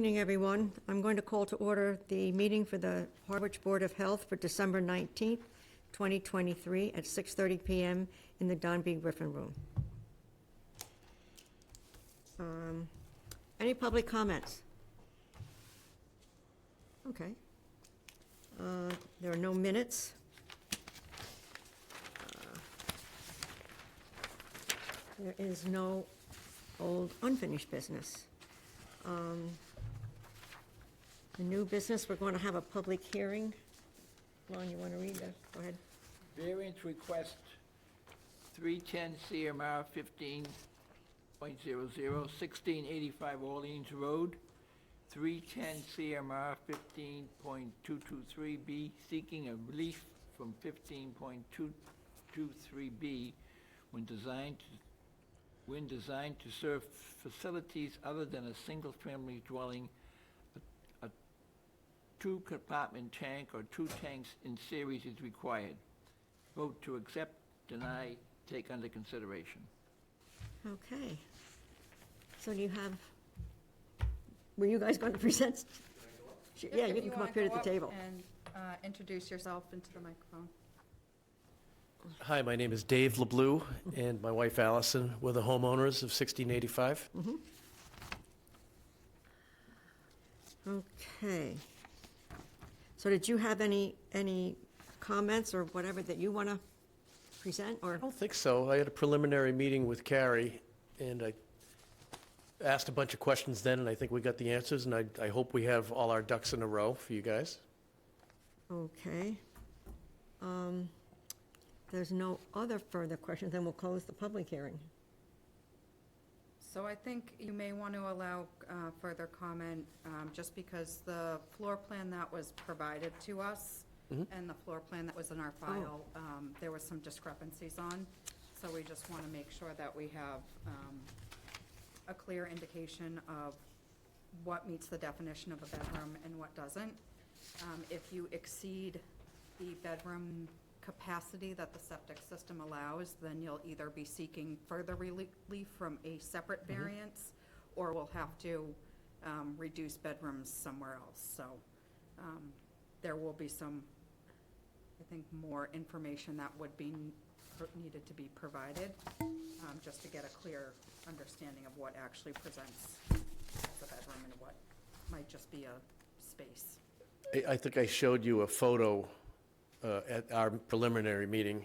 evening, everyone. I'm going to call to order the meeting for the Harwich Board of Health for December 19th, 2023, at 6:30 PM in the Don B. Griffin Room. Any public comments? Okay. There are no minutes. There is no old unfinished business. The new business, we're going to have a public hearing. Lon, you want to read that? Go ahead. Variance request 310 CMR 15.00, 1685 Orleans Road, 310 CMR 15.223B, seeking a relief from 15.223B when designed to serve facilities other than a single-family dwelling, a two-compartment tank or two tanks in series is required. Vote to accept, deny, take under consideration. Okay. So do you have, were you guys going to present? Yeah, you can come up here to the table. And introduce yourself into the microphone. Hi, my name is Dave LeBlue, and my wife Allison. We're the homeowners of 1685. Okay. So did you have any comments or whatever that you want to present, or? I don't think so. I had a preliminary meeting with Carrie, and I asked a bunch of questions then, and I think we got the answers, and I hope we have all our ducks in a row for you guys. Okay. There's no other further questions, then we'll close the public hearing. So I think you may want to allow further comment, just because the floor plan that was provided to us and the floor plan that was in our file, there was some discrepancies on. So we just want to make sure that we have a clear indication of what meets the definition of a bedroom and what doesn't. If you exceed the bedroom capacity that the septic system allows, then you'll either be seeking further relief from a separate variance, or we'll have to reduce bedrooms somewhere else. So there will be some, I think, more information that would be needed to be provided, just to get a clear understanding of what actually presents as a bedroom and what might just be a space. I think I showed you a photo at our preliminary meeting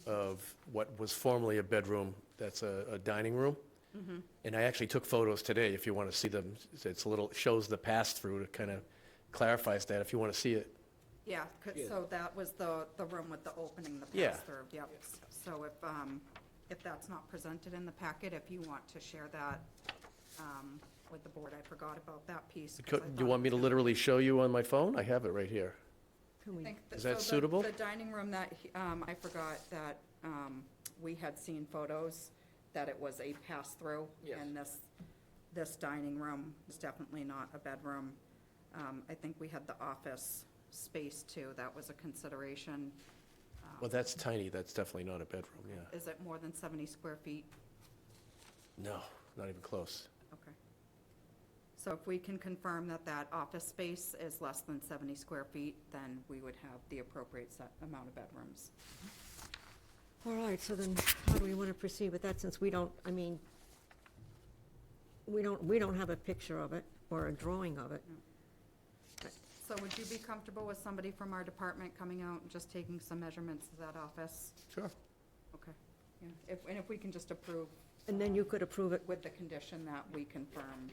of what was formerly a bedroom that's a dining room. And I actually took photos today, if you want to see them. It's a little, shows the pass-through, to kind of clarifies that, if you want to see it. Yeah, so that was the room with the opening, the Yeah. pass-through, yep. So if that's not presented in the packet, if you want to share that with the board, I forgot about that piece. Do you want me to literally show you on my phone? I have it right here. Is that suitable? The dining room that, I forgot that we had seen photos that it was a pass-through. Yes. And this dining room is definitely not a bedroom. I think we had the office space too, that was a consideration. Well, that's tiny. That's definitely not a bedroom, yeah. Is it more than 70 square feet? No, not even close. Okay. So if we can confirm that that office space is less than 70 square feet, then we would have the appropriate amount of bedrooms. All right, so then how do we want to proceed with that, since we don't, I mean, we don't have a picture of it or a drawing of it. So would you be comfortable with somebody from our department coming out and just taking some measurements of that office? Sure. Okay. Yeah. If we can just approve. And then you could approve it. With the condition that we confirm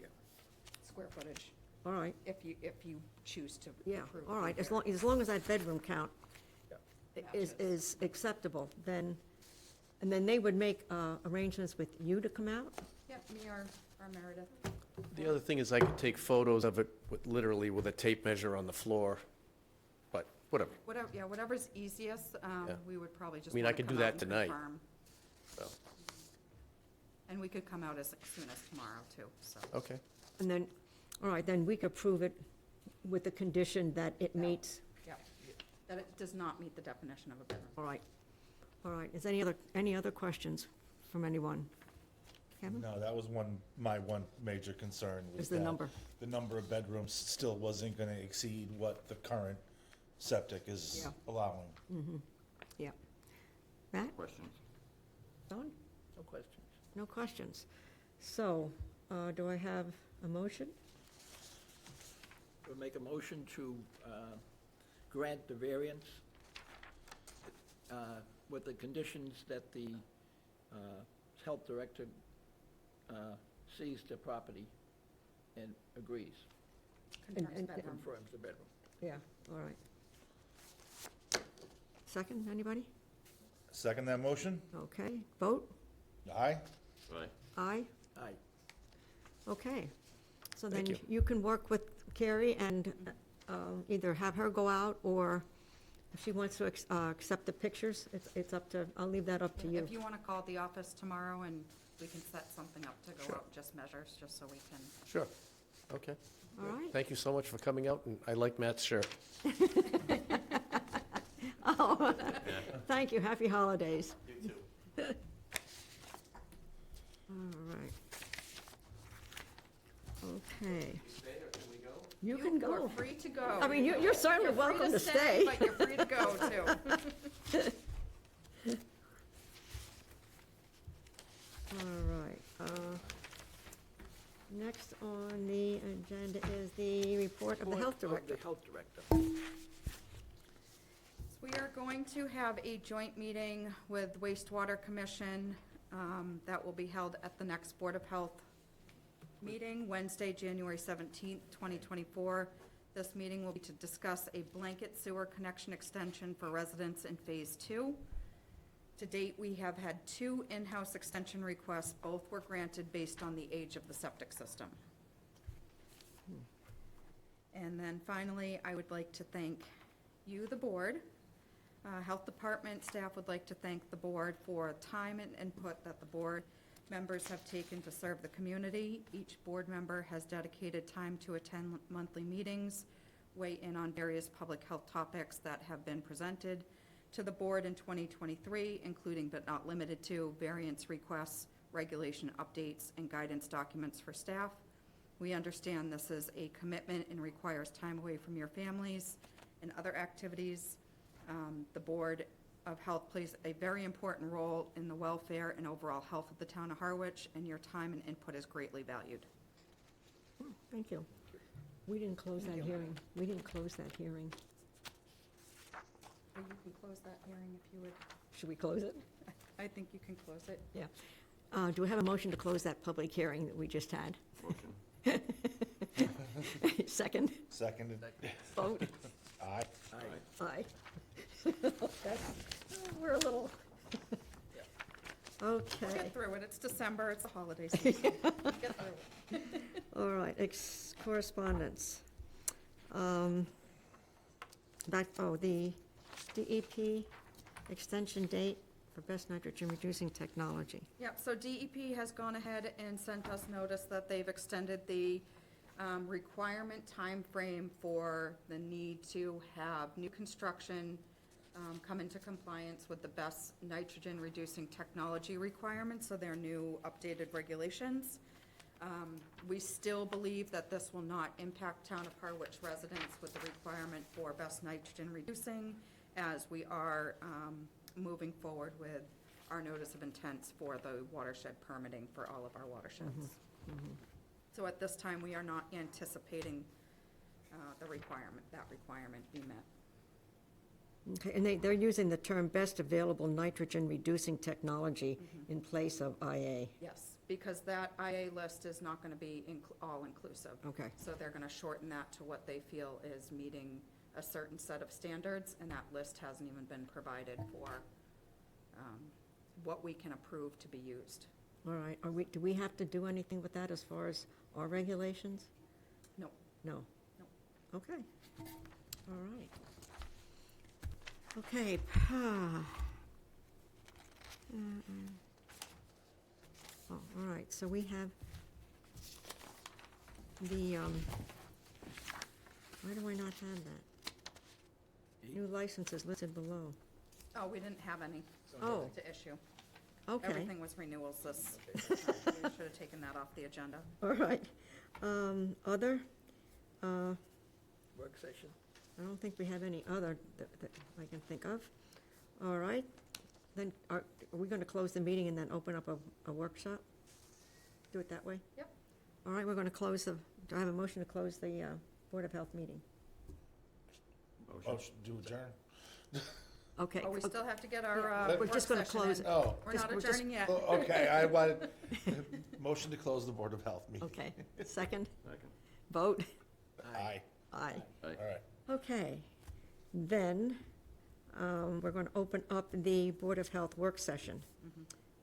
square footage, All right, if you choose to yeah, approve. all right, it. as long as that bedroom count Yeah. is acceptable, then, and then they would make arrangements with you to come out? Yeah, me or Meredith. The other thing is I could take photos of it literally with a tape measure on the floor, but whatever. Whatever's easiest, Yeah. we would probably just I mean, I wanna could come do out that and tonight. confirm. So, And we could come out as soon as tomorrow too, so. okay. And then, all right, then we could approve it with the condition that it meets, Yeah, that it does not meet the definition of a bedroom. all right. All right, is any other questions from anyone? Kevin? No, that was my one major concern. was Is the that number. The number of bedrooms still wasn't gonna exceed what the current septic is Yeah. allowing. Yeah. Matt? Questions? Don? No questions. No questions. So, do I have a motion? We'll make a motion to grant the variance with the conditions that the health director sees the property and agrees, Confirms bedroom. confirms the bedroom. Yeah, all right. Second, anybody? Second that motion? Okay, vote? Aye? Right. Aye? Aye. Okay. So Thank then you. you can work with Carrie and either have her go out, or if she wants to accept the pictures, it's up to, I'll leave that up to you. If you want to call the office tomorrow and we can set something up to go Sure. out, just measures, just so we can. Sure. Okay. All right. Thank you so much for coming out, and I like Matt's shirt. Oh, thank you, happy holidays. You too. All right. Okay, Stay or can we go? you can are go. free to go. I mean, you're certainly You're free welcome to stay. But you're free to go, too. All right. Next on the agenda is the report of the health director. The health director. We are going to have a joint meeting with wastewater commission that will be held at the next Board of Health meeting, Wednesday, January 17th, 2024. This meeting will be to discuss a blanket sewer connection extension for residents in Phase 2. To date, we have had 2 in-house extension requests. Both were granted based on the age of the septic system. And then finally, I would like to thank you, the board. Health Department staff would like to thank the board for time and input that the board members have taken to serve the community. Each board member has dedicated time to attend monthly meetings, weigh in on various public health topics that have been presented to the board in 2023, including but not limited to variance requests, regulation updates, and guidance documents for staff. We understand this is a commitment and requires time away from your families and other activities. The Board of Health plays a very important role in the welfare and overall health of the town of Harwich, and your time and input is greatly valued. Oh, thank you. We didn't close that hearing. We didn't close that hearing. Well, you can close that hearing if you would. Should we close it? I think you can close it. Yeah. Do we have a motion to close that public hearing that we just had? Motion. Second, Seconded? vote, Aye. Aye. aye. We're a little, We'll okay. get through it. It's December, it's the holiday season. Get through it. All right, correspondence. The DEP extension date for best nitrogen reducing technology. Yep, so DEP has gone ahead and sent us notice that they've extended the requirement timeframe for the need to have new construction come into compliance with the best nitrogen reducing technology requirements, so their new updated regulations. We still believe that this will not impact town of Harwich residents with the requirement for best nitrogen reducing, as we are moving forward with our notice of intents for the watershed permitting for all of our watersheds. So at this time, we are not anticipating that requirement be met. Okay, and they're using the term best available nitrogen reducing technology in place of IA. Yes, because that IA list is not gonna be all-inclusive. Okay, So they're gonna shorten that to what they feel is meeting a certain set of standards, and that list hasn't even been provided for what we can approve to be used. all right. Do we have to do anything with that as far as our regulations? No. No? No. Okay, all right. Okay, oh, all right, so we have the, why do I not have that? New licenses listed below. Oh, we didn't have any Oh. to issue. Okay. Everything was renewals this, we should have taken that off the agenda. All right. Other? Work session? I don't think we have any other that I can think of. All right. Then are we going to close the meeting and then open up a workshop? Do it that way? Yep. All right, we're going to close do I have a motion to close the Board of Health meeting? Oh, do adjourn? Okay. Oh, we still have to get our We're work just going to session close in. it. Oh, We're not we're just- adjourning yet. okay, I wanted, motion to close the Board of Health meeting. Okay. Second? Second. Vote? Aye. Aye. All right. Okay. Then, we're going to open up the Board of Health work session.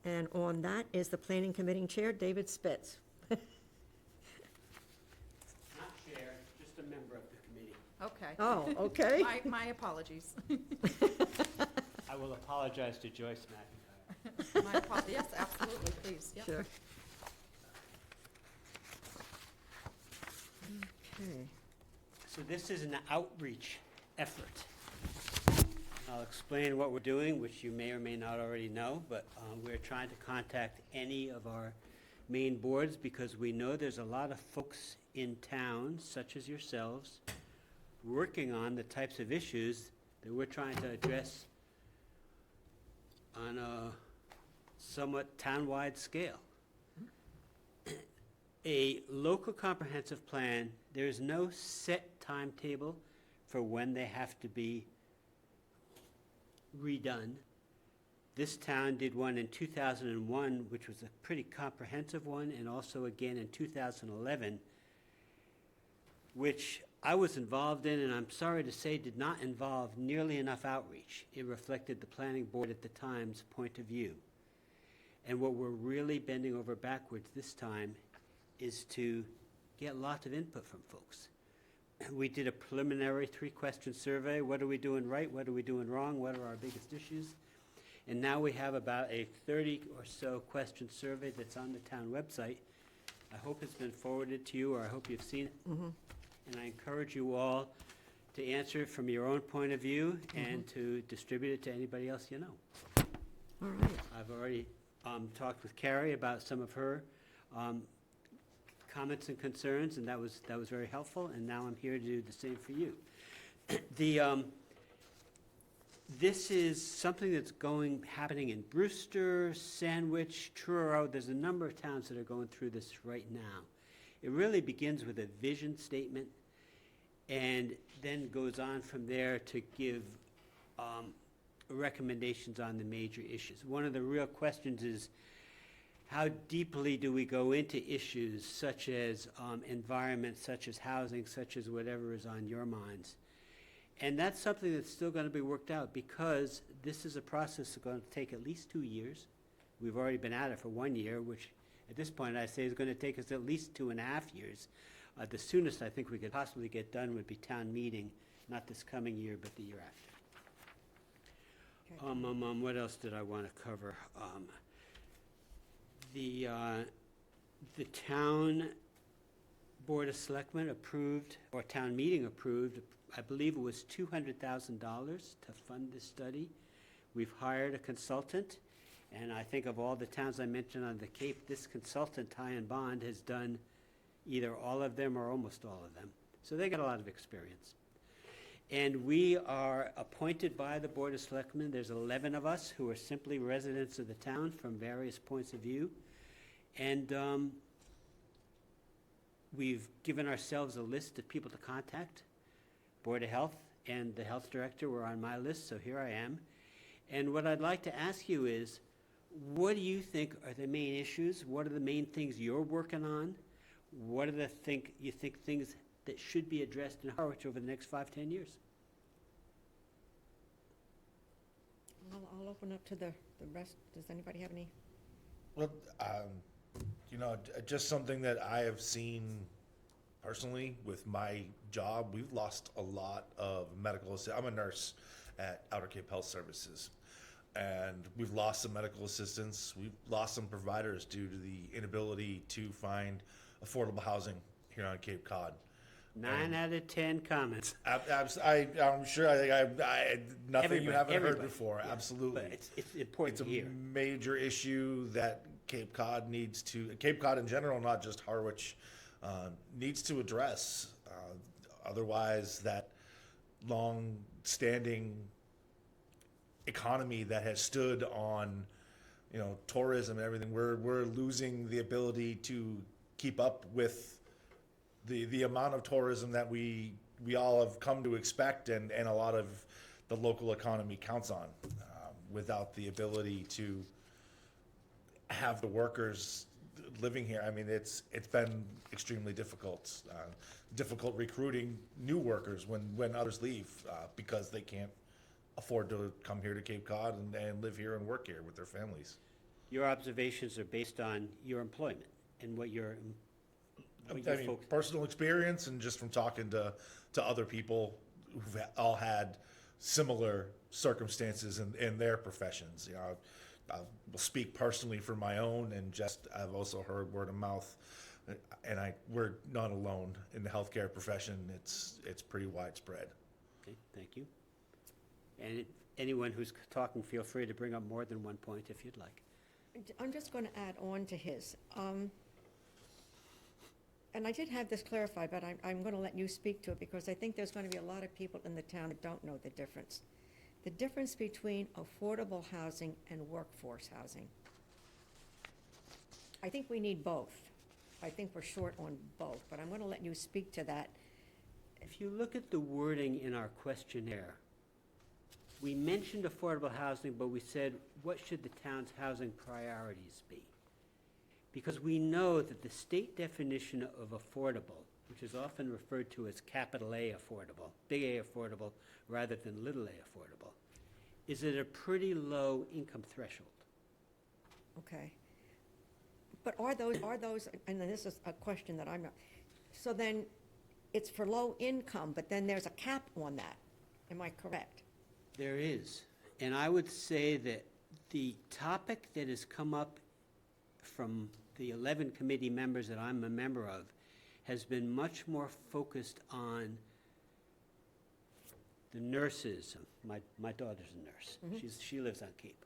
And on that is the Planning Committee Chair, David Spitz. Not chair, just a member of the committee. Okay. Oh, okay. My apologies. I will apologize to Joyce McIntyre. Yes, absolutely, please, yep. Sure. Okay. So this is an outreach effort. I'll explain what we're doing, which you may or may not already know, but we're trying to contact any of our main boards because we know there's a lot of folks in town, such as yourselves, working on the types of issues that we're trying to address on a somewhat town-wide scale. A local comprehensive plan, there is no set timetable for when they have to be redone. This town did one in 2001, which was a pretty comprehensive one, and also again in 2011, which I was involved in, and I'm sorry to say did not involve nearly enough outreach. It reflected the planning board at the time's point of view. And what we're really bending over backwards this time is to get lots of input from folks. We did a preliminary 3-question survey. What are we doing right? What are we doing wrong? What are our biggest issues? And now we have about a 30 or so question survey that's on the town website. I hope it's been forwarded to you, or I hope you've seen it. And I encourage you all to answer it from your own point of view and to distribute it to anybody else you know. All right. I've already talked with Carrie about some of her comments and concerns, and that was very helpful, and now I'm here to do the same for you. This is something that's happening in Brewster, Sandwich, Truro. There's a number of towns that are going through this right now. It really begins with a vision statement and then goes on from there to give recommendations on the major issues. One of the real questions is, how deeply do we go into issues such as environment, such as housing, such as whatever is on your minds? And that's something that's still going to be worked out because this is a process that's going to take at least 2 years. We've already been at it for 1 year, which at this point I say is going to take us at least 2.5 years. The soonest I think we could possibly get done would be town meeting, not this coming year, but the year after. Okay. What else did I want to cover? The town Board of Selectmen approved, or town meeting approved, I believe it was $200,000 to fund this study. We've hired a consultant, and I think of all the towns I mentioned on the Cape, this consultant, Ty and Bond, has done either all of them or almost all of them. So they got a lot of experience. And we are appointed by the Board of Selectmen. There's 11 of us who are simply residents of the town from various points of view. And we've given ourselves a list of people to contact. Board of Health and the Health Director were on my list, so here I am. And what I'd like to ask you is, what do you think are the main issues? What are the main things you're working on? What are the things that should be addressed in Harwich over the next 5-10 years? I'll open up to the rest. Does anybody have any? Well, just something that I have seen personally with my job, we've lost a lot of I'm a nurse at Outer Cape Health Services, and we've lost some medical assistants. We've lost some providers due to the inability to find affordable housing here on Cape Cod. 9 out of 10 comments. I'm sure, nothing you haven't heard Everybody, before, yeah. absolutely. But it's important It's to a hear. major issue that Cape Cod Cape Cod in general, not just Harwich, needs to address. Otherwise, that long-standing economy that has stood on, tourism and everything, we're losing the ability to keep up with the amount of tourism that we all have come to expect, and a lot of the local economy counts on, without the ability to have the workers living here. I mean, it's been extremely difficult. Difficult recruiting new workers when others leave, because they can't afford to come here to Cape Cod and live here and work here with their families. Your observations are based on your employment and what your folks. Personal experience, and just from talking to other people who've all had similar circumstances in their professions. I will speak personally for my own, and just I've also heard word of mouth, and we're not alone in the healthcare profession. It's pretty widespread. Okay, thank you. And anyone who's talking, feel free to bring up more than one point if you'd like. I'm just going to add on to his. And I did have this clarified, but I'm going to let you speak to it, because I think there's going to be a lot of people in the town that don't know the difference. The difference between affordable housing and workforce housing. I think we need both. I think we're short on both, but I'm going to let you speak to that. If you look at the wording in our questionnaire, we mentioned affordable housing, but we said, what should the town's housing priorities be? Because we know that the state definition of affordable, which is often referred to as capital A affordable, big A affordable, rather than little a affordable, is at a pretty low income threshold. Okay. But are those, and this is a question that I'm not, so then it's for low income, but then there's a cap on that. Am I correct? There is. And I would say that the topic that has come up from the 11 committee members that I'm a member of has been much more focused on the nurses. My daughter's a nurse. She lives on Cape.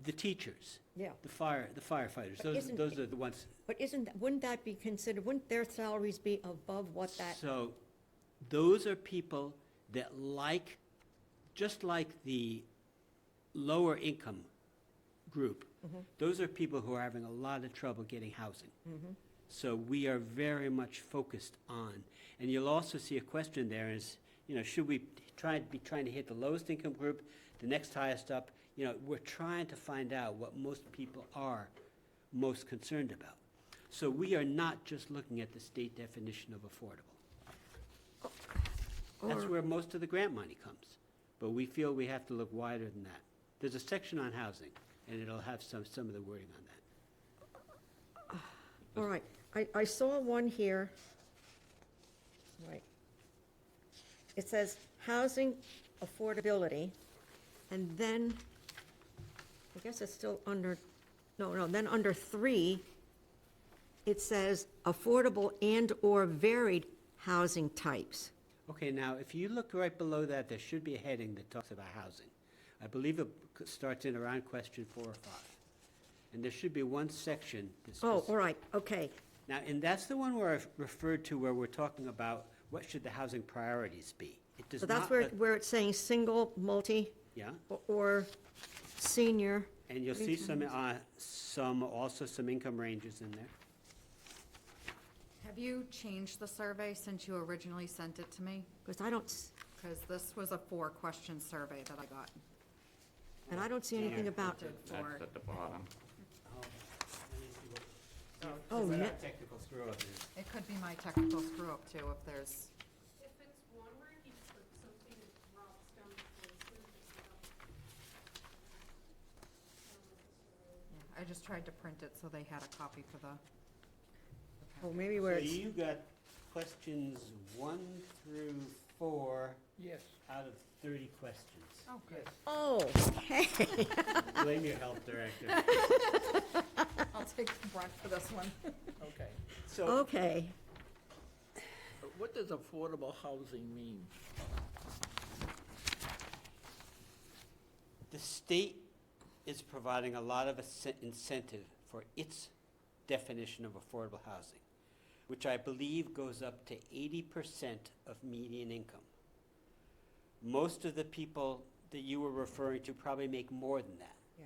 The teachers. Yeah. The firefighters. But Those are the ones. But wouldn't that be considered, wouldn't their salaries be above what that? So those are people that just like the lower income group, those are people who are having a lot of trouble getting housing. So we are very much focused on, and you'll also see a question there is, should we be trying to hit the lowest income group, the next highest up? We're trying to find out what most people are most concerned about. So we are not just looking at the state definition of affordable. That's where most of the grant money comes. But we feel we have to look wider than that. There's a section on housing, and it'll have some of the wording on that. All right, I saw one here. Right. It says housing affordability, and then, I guess it's still under, then under 3, it says affordable and/or varied housing types. Okay, now, if you look right below that, there should be a heading that talks about housing. I believe it starts in around question 4 or 5. And there should be one section that's. Oh, all right, okay. Now, and that's the one where I've referred to where we're talking about what should the housing priorities be. It does So not. that's where it's saying single, multi, Yeah, or senior. and you'll see also some income ranges in there. Have you changed the survey since you originally sent it to me? Because I don't, Because this was a 4-question survey that I got. and I don't see anything about, Printed for- That's at the bottom. Oh, Is that ne- a technical screw-up is? It could be my technical screw-up too, if there's, If it's one word, you put something that drops down the placement. I just tried to print it so they had a copy for the. oh, maybe where So it's, you got questions 1 through 4 Yes. out of 30 questions. Oh, good. oh, okay. Blame your health director. I'll take the brunt for this one. Okay. So Okay, What does affordable housing mean? The state is providing a lot of incentive for its definition of affordable housing, which I believe goes up to 80% of median income. Most of the people that you were referring to probably make more than that. Yeah.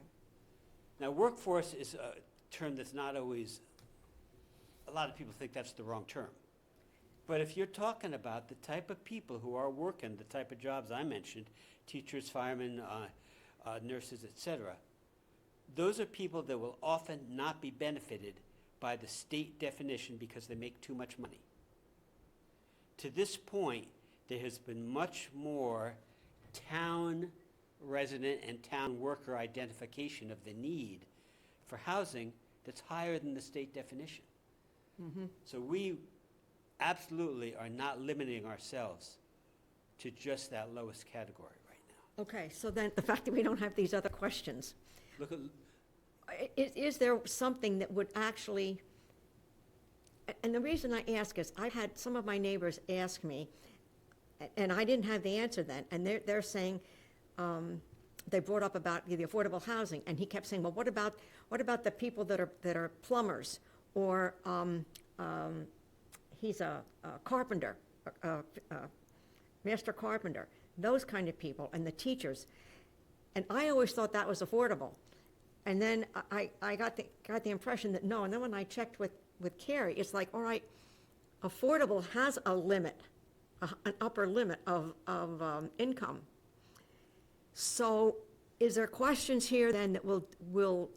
Now, workforce is a term that's not always, a lot of people think that's the wrong term. But if you're talking about the type of people who are working, the type of jobs I mentioned, teachers, firemen, nurses, et cetera, those are people that will often not be benefited by the state definition because they make too much money. To this point, there has been much more town resident and town worker identification of the need for housing that's higher than the state definition. So we absolutely are not limiting ourselves to just that lowest category right now. Okay, so then the fact that we don't have these other questions, Look at, is there something that would actually, and the reason I ask is, I've had some of my neighbors ask me, and I didn't have the answer then, and they're saying, they brought up about the affordable housing, and he kept saying, well, what about the people that are plumbers, or he's a carpenter, master carpenter, those kind of people, and the teachers. And I always thought that was affordable. And then I got the impression that no, and then when I checked with Carrie, it's like, all right, affordable has a limit, an upper limit of income. So is there questions here then that will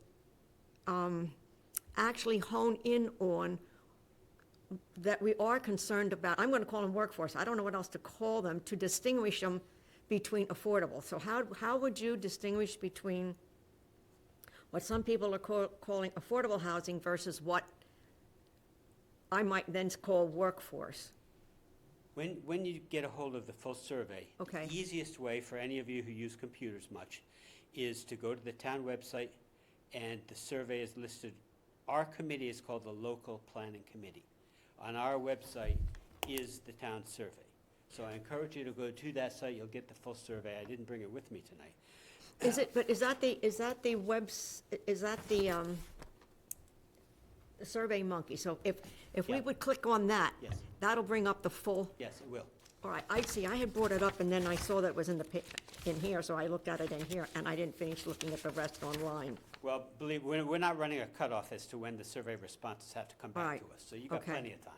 actually hone in on that we are concerned about? I'm going to call them workforce. I don't know what else to call them, to distinguish them between affordable. So how would you distinguish between what some people are calling affordable housing versus what I might then call workforce? when you get a hold of the full survey, Okay. the easiest way for any of you who use computers much is to go to the town website, and the survey is listed. Our committee is called the Local Planning Committee. On our website is the town survey. So I encourage you to go to that site, you'll get the full survey. I didn't bring it with me tonight. Is that the Survey Monkey? So if we Yeah. would click on that, Yes. that'll bring up the full, Yes, it will. all right, I see, I had brought it up and then I saw that it was in in here, so I looked at it in here and I didn't finish looking at the rest online. Well, believe, we're not running a cutoff as to when the survey responses have to come back Right. to us, so you've got Okay. plenty of time.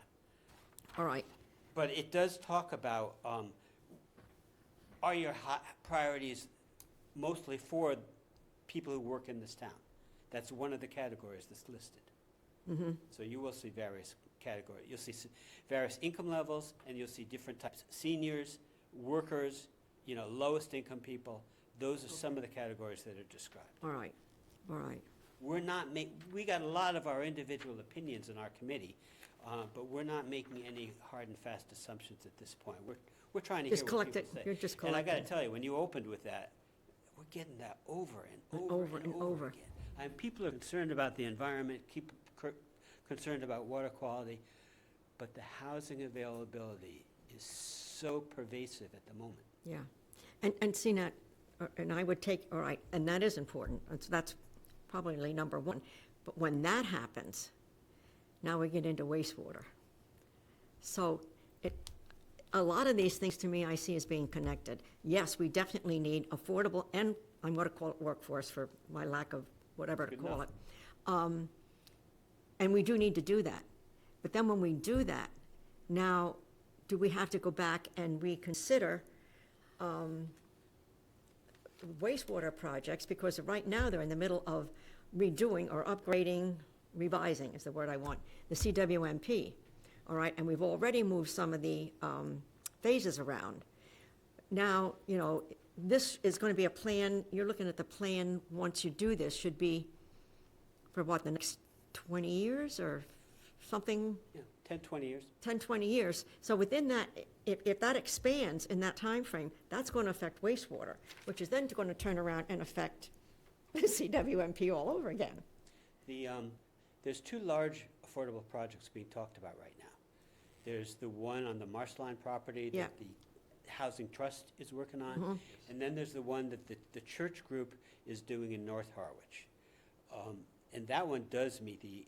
All right, But it does talk about, are your priorities mostly for people who work in this town? That's one of the categories that's listed. So you will see various categories. You'll see various income levels, and you'll see different types. Seniors, workers, lowest income people. Those are some of the categories that are described. all right, all right. We're not we got a lot of our individual opinions in our committee, but we're not making any hard and fast assumptions at this point. We're trying to hear Just what collect people it. say. You're just And I gotta collecting. tell you, when you opened with that, we're getting that over and over Over and and over over. again. And people are concerned about the environment, concerned about water quality, but the housing availability is so pervasive at the moment. Yeah, and see, Nat, and I would take, all right, and that is important, that's probably number one. But when that happens, now we get into wastewater. So a lot of these things to me I see as being connected. Yes, we definitely need affordable, and I'm going to call it workforce for my lack of whatever to Good call enough. it. And we do need to do that. But then when we do that, now, do we have to go back and reconsider wastewater projects? Because right now, they're in the middle of redoing or upgrading, revising is the word I want, the CWMP, all right? And we've already moved some of the phases around. Now, this is going to be a plan, you're looking at the plan, once you do this, should be for what, the next 20 years or something? Yeah, 10, 20 years. 10, 20 years. So within that, if that expands in that time frame, that's going to affect wastewater, which is then going to turn around and affect the CWMP all over again. There's two large affordable projects being talked about right now. There's the one on the Marshline property Yeah. that the Housing Trust is working on. And then there's the one that the church group is doing in North Harwich. And that one does meet the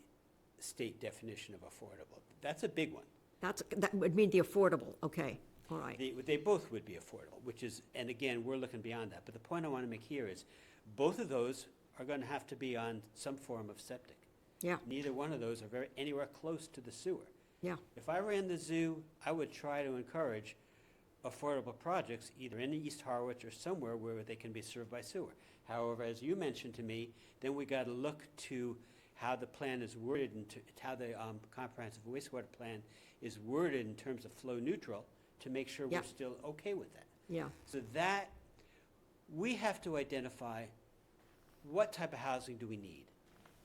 state definition of affordable. That's a big one. That would mean the affordable, okay, all right. They both would be affordable, which is, and again, we're looking beyond that. But the point I want to make here is, both of those are going to have to be on some form of septic. Yeah, Neither one of those are anywhere close to the sewer. yeah, If I ran the zoo, I would try to encourage affordable projects, either in East Harwich or somewhere where they can be served by sewer. However, as you mentioned to me, then we got to look to how the plan is worded and to how the comprehensive wastewater plan is worded in terms of flow neutral to make sure Yeah. we're still okay with that. yeah, So that, we have to identify what type of housing do we need.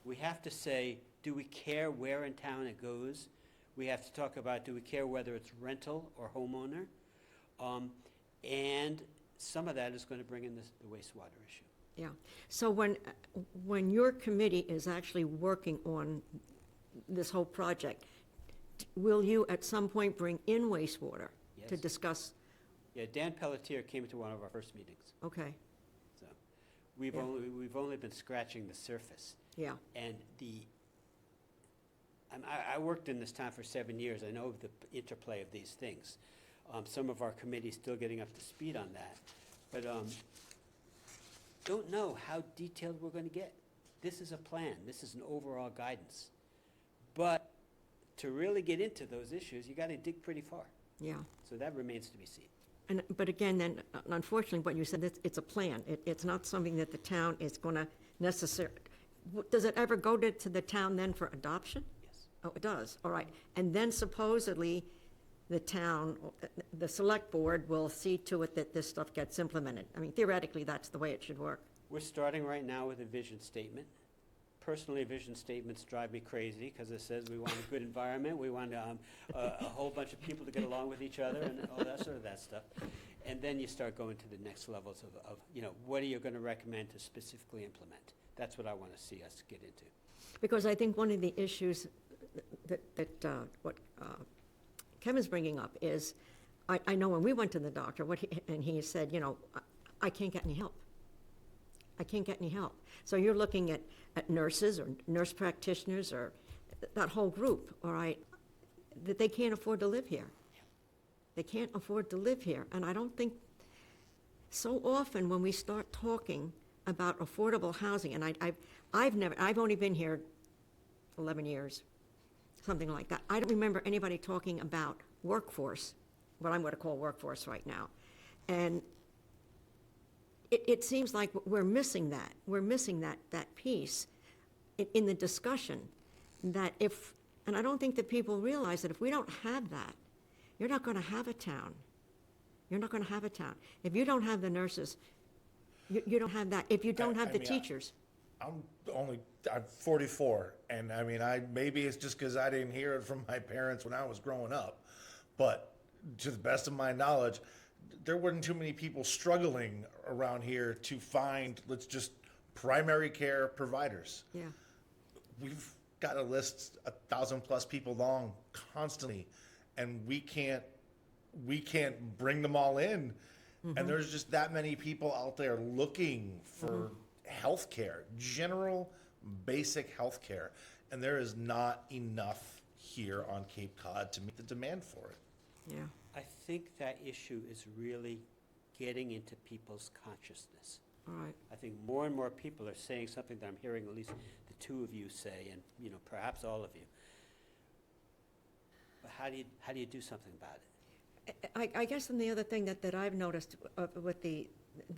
We have to say, do we care where in town it goes? We have to talk about, do we care whether it's rental or homeowner? And some of that is going to bring in the wastewater issue. yeah. So when your committee is actually working on this whole project, will you at some point bring in wastewater to Yes. discuss? Yeah, Dan Pelletier came to one of our first meetings, Okay, so we've Yeah. only been scratching the surface. yeah, And I worked in this town for 7 years. I know the interplay of these things. Some of our committee's still getting up to speed on that. But don't know how detailed we're going to get. This is a plan. This is an overall guidance. But to really get into those issues, you got to dig pretty far. yeah. So that remains to be seen. But again, then, unfortunately, what you said, it's a plan. It's not something that the town is going to necessarily, does it ever go to the town then for adoption? Yes. Oh, it does, all right. And then supposedly, the town, the select board will see to it that this stuff gets implemented. I mean, theoretically, that's the way it should work. We're starting right now with a vision statement. Personally, vision statements drive me crazy because it says we want a good environment, we want a whole bunch of people to get along with each other and all that sort of that stuff. And then you start going to the next levels of what are you going to recommend to specifically implement? That's what I want to see us get into. Because I think one of the issues what Kevin's bringing up is, I know when we went to the doctor, and he said, I can't get any help. I can't get any help. So you're looking at nurses or nurse practitioners or that whole group, all right, that they can't afford to live here. They can't afford to live here. And I don't think, so often when we start talking about affordable housing, and I've only been here 11 years, something like that. I don't remember anybody talking about workforce, what I'm going to call workforce right now. And it seems like we're missing that. We're missing that piece in the discussion, that and I don't think that people realize that if we don't have that, you're not going to have a town. You're not going to have a town. If you don't have the nurses, you don't have that. If you don't have the teachers. I'm 44, and I mean, maybe it's just because I didn't hear it from my parents when I was growing up, but to the best of my knowledge, there weren't too many people struggling around here to find, primary care providers. Yeah, We've got a list 1,000+ people long constantly, and we can't bring them all in. And there's just that many people out there looking for health care, general basic health care, and there is not enough here on Cape Cod to meet the demand for it. yeah, I think that issue is really getting into people's consciousness. all right. I think more and more people are saying something that I'm hearing at least the two of you say, and perhaps all of you. But how do you do something about it? I guess then the other thing that I've noticed with the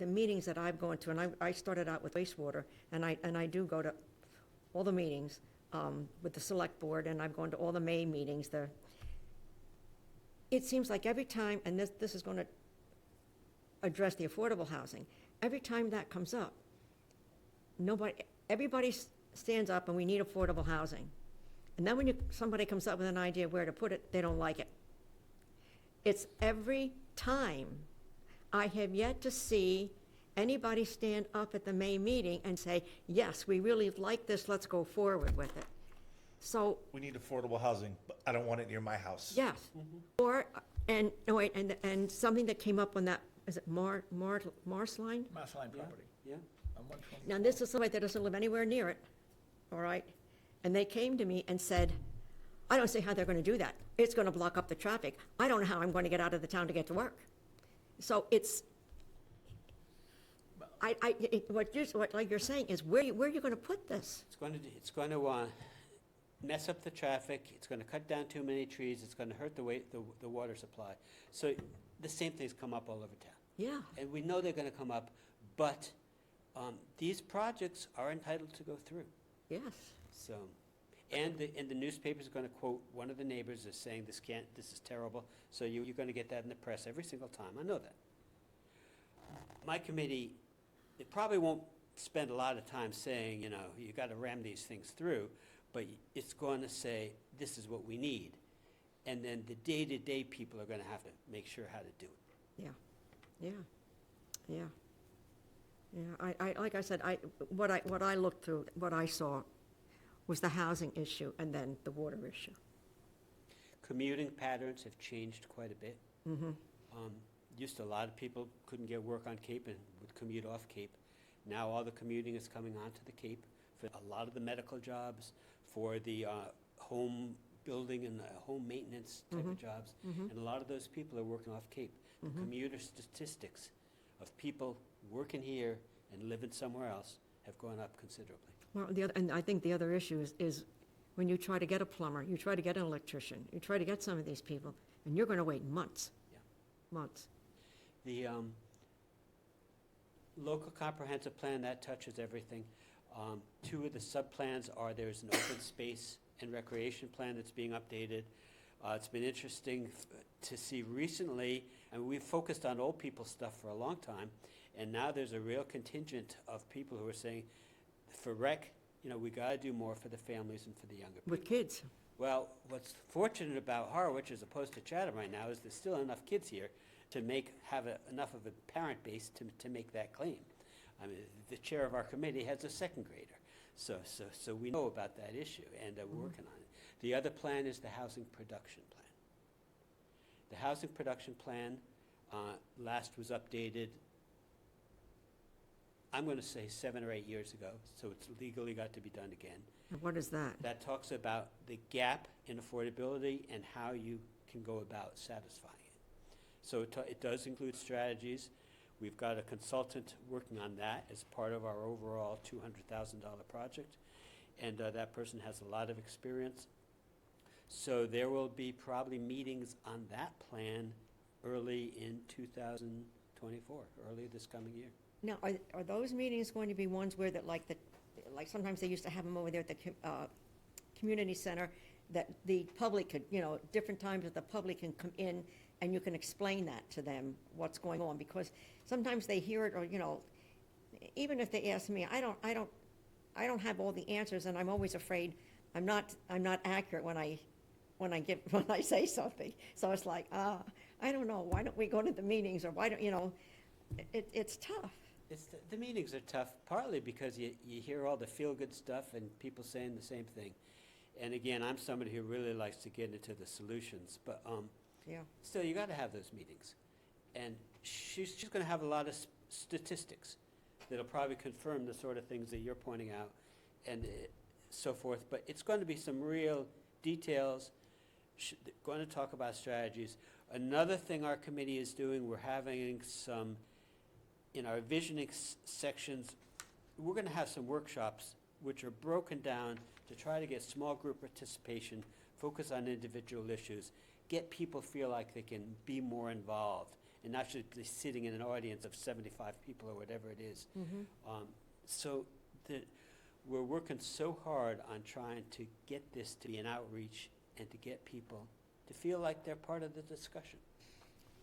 meetings that I've gone to, and I started out with wastewater, and I do go to all the meetings with the select board, and I've gone to all the May meetings. It seems like every time, and this is going to address the affordable housing, every time that comes up, everybody stands up and we need affordable housing. And then when somebody comes up with an idea where to put it, they don't like it. It's every time. I have yet to see anybody stand up at the May meeting and say, yes, we really like this, let's go forward with it. So, We need affordable housing, but I don't want it near my house. yes, or, and, no, wait, and something that came up on that, is it Marsline? Marceline Yeah, property. yeah. On 120. Now, this is somebody that doesn't live anywhere near it, all right? And they came to me and said, I don't see how they're gonna do that. It's gonna block up the traffic. I don't know how I'm gonna get out of the town to get to work. So it's, what, like you're saying, is where are you gonna put this? It's going to mess up the traffic, it's going to cut down too many trees, it's going to hurt the water supply. So the same things come up all over town. Yeah, And we know they're going to come up, but these projects are entitled to go through. yes. So, and the newspaper's going to quote one of the neighbors as saying, this is terrible. So you're going to get that in the press every single time. I know that. My committee, it probably won't spend a lot of time saying, you know, you got to ram these things through, but it's going to say, this is what we need. And then the day-to-day people are going to have to make sure how to do it. Yeah, yeah. Yeah, like I said, what I looked through, what I saw was the housing issue and then the water issue. Commuting patterns have changed quite a bit. Used to, a lot of people couldn't get work on Cape and would commute off Cape. Now all the commuting is coming onto the Cape for a lot of the medical jobs, for the home building and home maintenance type of jobs. And a lot of those people are working off Cape. The commuter statistics of people working here and living somewhere else have gone up considerably. Well, and I think the other issue is when you try to get a plumber, you try to get an electrician, you try to get some of these people, and you're gonna wait months. Yeah. Months. The local comprehensive plan, that touches everything. Two of the sub-plans are, there's an open space and recreation plan that's being updated. It's been interesting to see recently, and we've focused on old people stuff for a long time, and now there's a real contingent of people who are saying, for rec, you know, we gotta do more for the families and for the younger people. With kids. Well, what's fortunate about Harwich as opposed to Chatham right now is there's still enough kids here to have enough of a parent base to make that claim. I mean, the chair of our committee has a second grader, so we know about that issue, and we're working on it. The other plan is the housing production plan. The housing production plan last was updated, I'm going to say 7 or 8 years ago, so it's legally got to be done again. What is that? That talks about the gap in affordability and how you can go about satisfying it. So it does include strategies. We've got a consultant working on that as part of our overall $200,000 project, and that person has a lot of experience. So there will be probably meetings on that plan early in 2024, early this coming year. Now, are those meetings going to be ones where that, like sometimes they used to have them over there at the community center, that the public could, you know, different times that the public can come in and you can explain that to them, what's going on? Because sometimes they hear it, or, you know, even if they ask me, I don't have all the answers, and I'm always afraid I'm not accurate when I say something. So it's like, I don't know, why don't we go to the meetings, or why don't, you know, it's tough. The meetings are tough, partly because you hear all the feel-good stuff and people saying the same thing. And again, I'm somebody who really likes to get into the solutions, but Yeah. still, you got to have those meetings. And she's going to have a lot of statistics that'll probably confirm the sort of things that you're pointing out and so forth. But it's going to be some real details, going to talk about strategies. Another thing our committee is doing, we're having some, in our visioning sections, we're going to have some workshops which are broken down to try to get small group participation, focus on individual issues, get people feel like they can be more involved and not just be sitting in an audience of 75 people or whatever it is. So we're working so hard on trying to get this to be an outreach and to get people to feel like they're part of the discussion.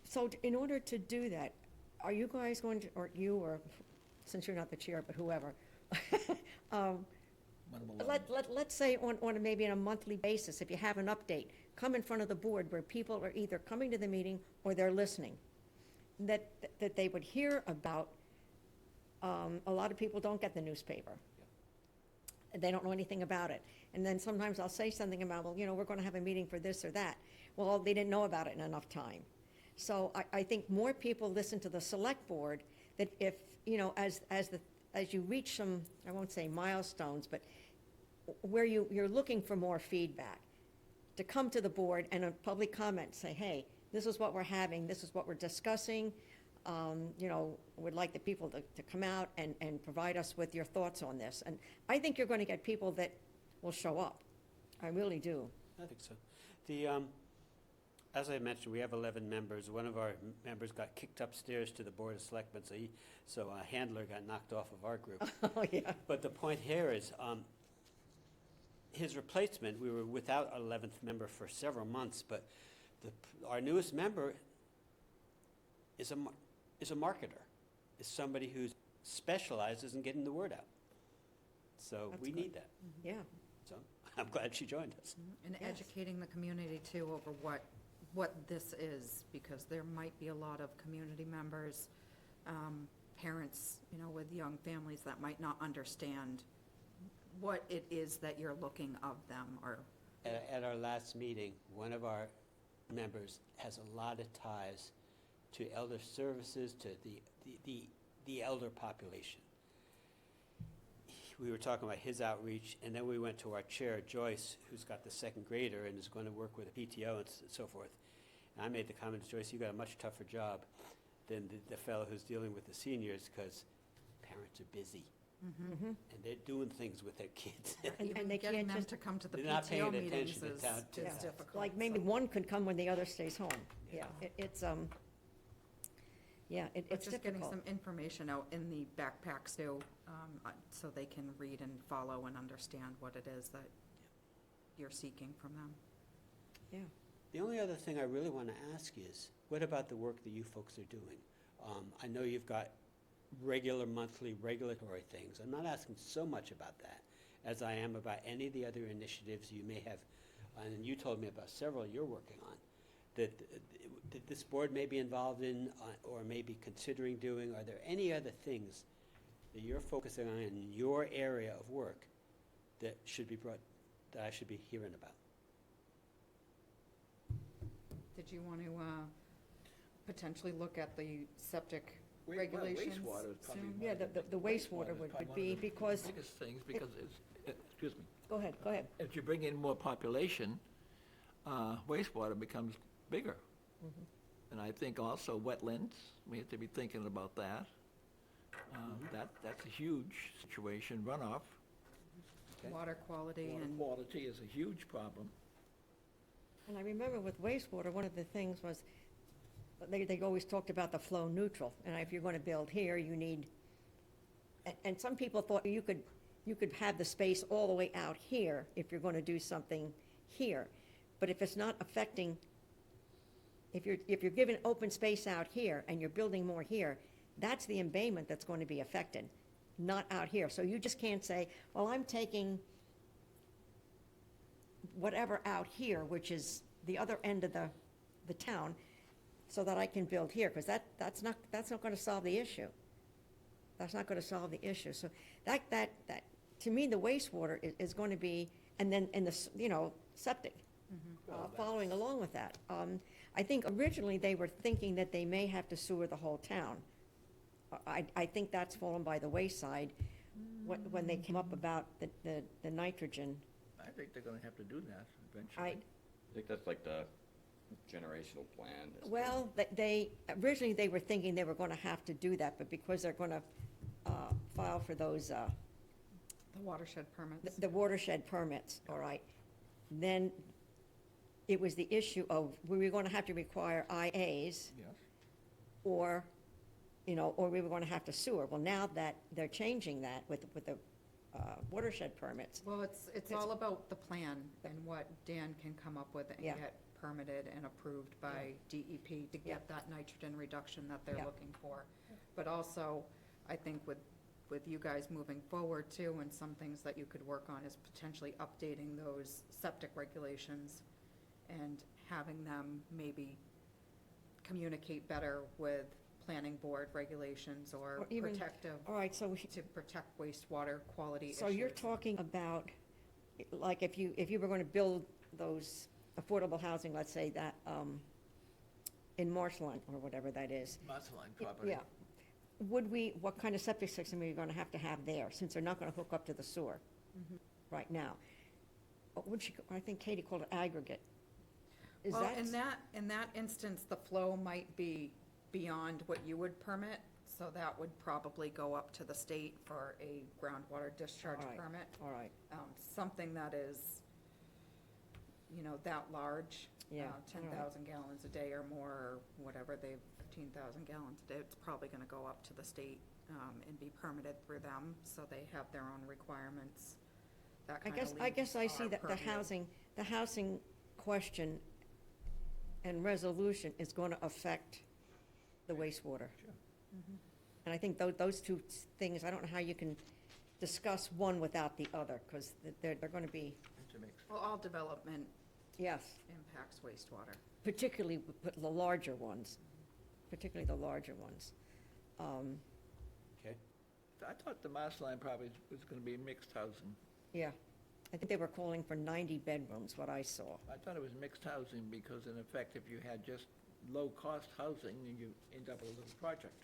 So in order to do that, are you guys going to, or you, or since you're not the chair, but whoever, let's say on maybe on a monthly basis, if you have an update, come in front of the board where people are either coming to the meeting or they're listening, that they would hear about, a lot of people don't get the newspaper. they don't know anything about it. And then sometimes I'll say something about, well, we're going to have a meeting for this or that. Well, they didn't know about it in enough time. So I think more people listen to the select board, that if, as you reach some, I won't say milestones, but where you're looking for more feedback, to come to the board and a public comment, say, hey, this is what we're having, this is what we're discussing, would like the people to come out and provide us with your thoughts on this. And I think you're going to get people that will show up. I really do. I think so. As I mentioned, we have 11 members. One of our members got kicked upstairs to the Board of Selectmen, so a handler got knocked off of our group. Oh, yeah. But the point here is, his replacement, we were without an 11th member for several months, but our newest member is a marketer, is somebody who specializes in getting the word out. So That's we good. need that. Yeah. So I'm glad she joined us. And Yes. educating the community too over what this is, because there might be a lot of community members, parents, with young families that might not understand what it is that you're looking of them, or. At our last meeting, one of our members has a lot of ties to elder services, to the elder population. We were talking about his outreach, and then we went to our chair, Joyce, who's got the second grader and is going to work with a PTO and so forth. And I made the comment to Joyce, you got a much tougher job than the fellow who's dealing with the seniors, because parents are busy. And they're doing things with their kids. And Even they getting can't them just, to come to the They're not paying PTO meetings attention to is town- to is town. difficult. like, maybe so. one could come when the other stays home. Yeah, it's But it's just getting difficult. some information out in the backpacks too, so they can read and follow and understand what it is that you're seeking from them. Yeah. The only other thing I really want to ask is, what about the work that you folks are doing? I know you've got regular monthly regulatory things. I'm not asking so much about that as I am about any of the other initiatives you may have, and you told me about several you're working on, that this board may be involved in or may be considering doing. Are there any other things that you're focusing on in your area of work that that I should be hearing about? Did you want to potentially look at the septic Well, regulations wastewater is probably soon? Yeah, the wastewater is would probably one be, of the because, biggest things, because excuse me, go ahead. as you bring in more population, wastewater becomes bigger. And I think also wetlands, we have to be thinking about that. That's a huge situation, runoff. Okay. Water quality Water and, quality is a huge problem. And I remember with wastewater, one of the things was, they always talked about the flow neutral, and if you're going to build here, you need, and some people thought you could have the space all the way out here if you're going to do something here. But if it's not affecting, if you're given open space out here and you're building more here, that's the embayment that's going to be affected, not out here. So you just can't say, well, I'm taking whatever out here, which is the other end of the town, so that I can build here, because that's not going to solve the issue. That's not going to solve the issue. So that to me, the wastewater is going to be, and then, and the, septic, following along with that. I think originally they were thinking that they may have to sewer the whole town. I think that's fallen by the wayside when they came up about the nitrogen. I think they're gonna have to do that eventually. I think that's like the generational plan. Well, originally they were thinking they were going to have to do that, but because they're going to file for those, the watershed permits. the watershed permits, all right, then it was the issue of, were we going to have to require IAs, Yes. or, or we were going to have to sewer? Well, now that they're changing that with the watershed permits, Well, it's all about the plan and what Dan can come up with and Yeah. get permitted and approved by DEP to get that nitrogen reduction that they're Yeah. looking for. But also, I think with you guys moving forward too, and some things that you could work on is potentially updating those septic regulations and having them maybe communicate better with planning board regulations or Or even- protective, All right, so, to protect wastewater quality issues. so you're talking about, like, if you were going to build those affordable housing, let's say that, in Marshland, or whatever that is. Marceline property. Yeah. What kind of septic system are you going to have there, since they're not going to hook up to the sewer right now? I think Katie called it aggregate. Is Well, that? in that instance, the flow might be beyond what you would permit, so that would probably go up to the state for a groundwater discharge All right. permit. All right, Something that is, that large. Yeah, 10,000 gallons a day or more, or whatever, 15,000 gallons a day, it's probably gonna go up to the state, and be permitted through them, so they have their own requirements. That I kinda guess I leaves see our that the purview. housing question and resolution is going to affect the wastewater. And I think those two things, I don't know how you can discuss one without the other, because they're going to be, Intermixed. Well, all development yes, impacts wastewater. particularly with the larger ones, Okay? I thought the Marceline property was gonna be mixed housing. Yeah. I think they were calling for 90 bedrooms, what I saw. I thought it was mixed housing because in effect, if you had just low-cost housing, then you end up with a little project.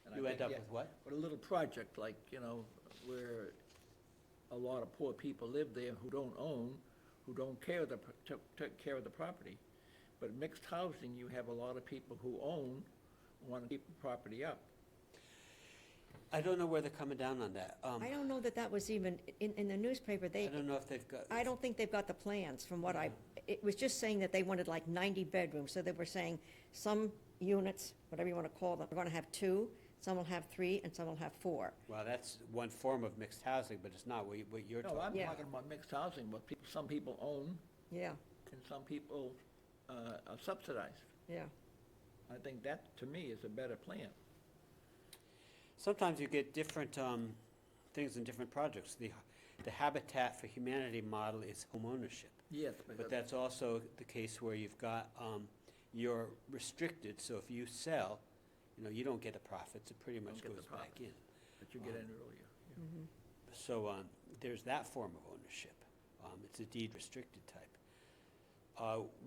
And I You end think, up yeah, with what? with a little project, like, where a lot of poor people live there who don't own, who don't take care of the property. But mixed housing, you have a lot of people who own, want to keep the property up. I don't know where they're coming down on that. I don't know that was even, in the newspaper, I they, don't know if they've got. I don't think they've got the plans from what it was just saying that they wanted like 90 bedrooms. So they were saying some units, whatever you want to call them, are going to have 2, some will have 3, and some will have 4. Well, that's one form of mixed housing, but it's not what you're No, talking. I'm Yeah. talking about mixed housing, but some people own Yeah, and some people are subsidized. yeah. I think that, to me, is a better plan. Sometimes you get different things in different projects. The Habitat for Humanity model is homeownership. Yes, But that's also the case where you've got, you're restricted, so if you sell, you don't get the profits, it pretty much Don't get the goes back profits. in. But you get in earlier. Mm-hmm. So there's that form of ownership. It's a deed restricted type.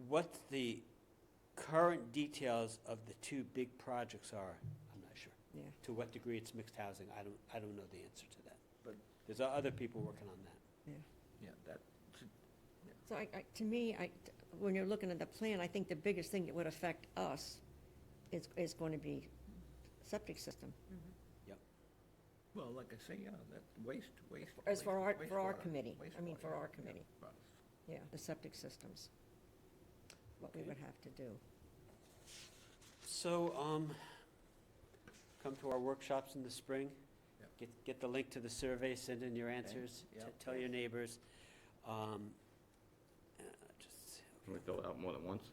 What the current details of the 2 big projects are, I'm not sure. Yeah. To what degree it's mixed housing, I don't know the answer to that. But- There's other people working on that. Yeah, that, So to me, when you're looking at the plan, I think the biggest thing that would affect us is going to be septic system. well, like I say, yeah, that waste. As for our wastewater, committee, I mean, for wastewater, our yeah, committee. for us. Yeah, the septic systems. What we Okay. would have to do. So, come to our workshops in the spring. Yep. Get the link to the survey, send in your answers, Yep. tell your neighbors. Just see. Can we fill it out more than once?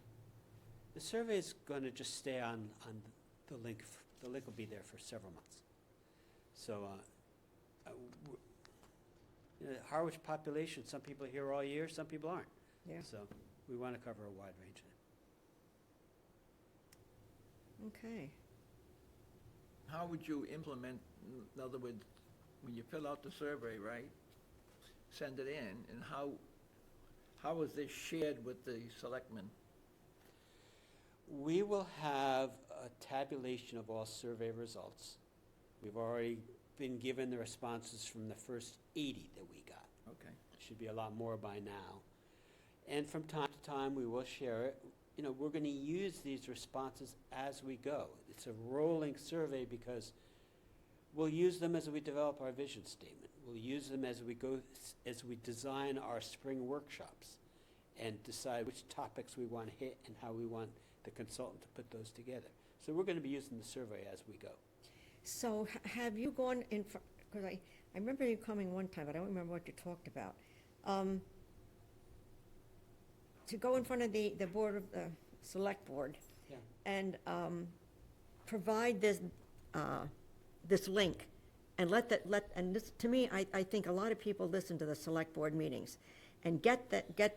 The survey's going to just stay on the link. The link will be there for several months. So, Harwich population, some people are here all year, some people aren't. Yeah, So we want to cover a wide range of it. okay. How would you implement, in other words, when you fill out the survey, right? Send it in, and how is this shared with the selectmen? We will have a tabulation of all survey results. We've already been given the responses from the first 80 that we got. Okay. Should be a lot more by now. And from time to time, we will share it. We're going to use these responses as we go. It's a rolling survey because we'll use them as we develop our vision statement. We'll use them as we go, as we design our spring workshops and decide which topics we want to hit and how we want the consultant to put those together. So we're going to be using the survey as we go. So have you gone in, because I remember you coming one time, but I don't remember what you talked about. To go in front of the board of the select board Yeah. and provide this link and and this, to me, I think a lot of people listen to the select board meetings and get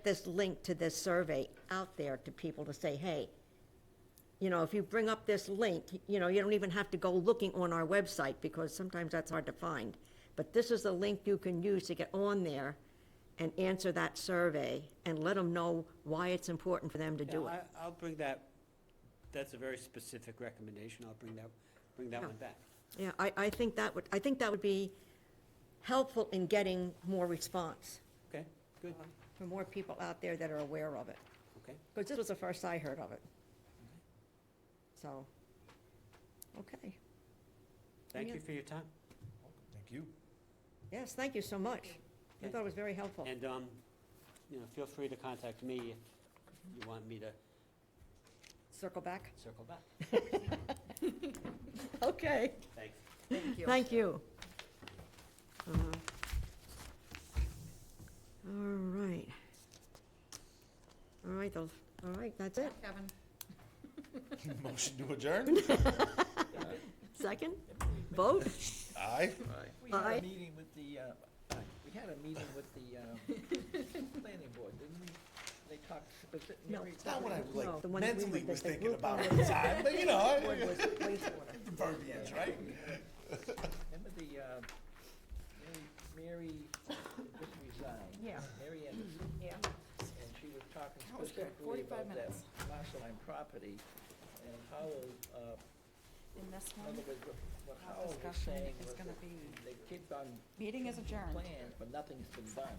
this link to this survey out there to people to say, hey, you know, if you bring up this link, you know, you don't even have to go looking on our website, because sometimes that's hard to find. But this is the link you can use to get on there and answer that survey, and let them know why it's important for them to do it. I'll bring that, that's a very specific recommendation. I'll bring that Yeah. one back. Yeah, I think that would be helpful in getting more response, Okay, good, for more people out there that are aware of it. okay. Because this was the first I heard of it. So, okay. Thank Yeah. you for your time. Thank you. Yes, thank you so much. I Okay. thought it was very helpful. And, you know, feel free to contact me if you want me to Circle back? circle back. Okay, Thanks. Thank you. thank you. All right. All right, that's it. Kevin? Motion to adjourn? Second? Vote? Aye. We had Aye. a meeting with the, planning board, didn't we? They talked specific. No. It's not what I No, the one that we mentally were- was the thinking group about one at the was- time, but you know, One was wastewater. the verbiage, right? Remember the, Mary just resigned. Yeah. Mary Anderson. Yeah. And she was talking That was good. specifically 45 about that minutes. Marceline property, and Howell, In this in one, other words, what our Howell was discussion saying is was gonna that be, they keep on meeting is adjourned. plans, but nothing's been done.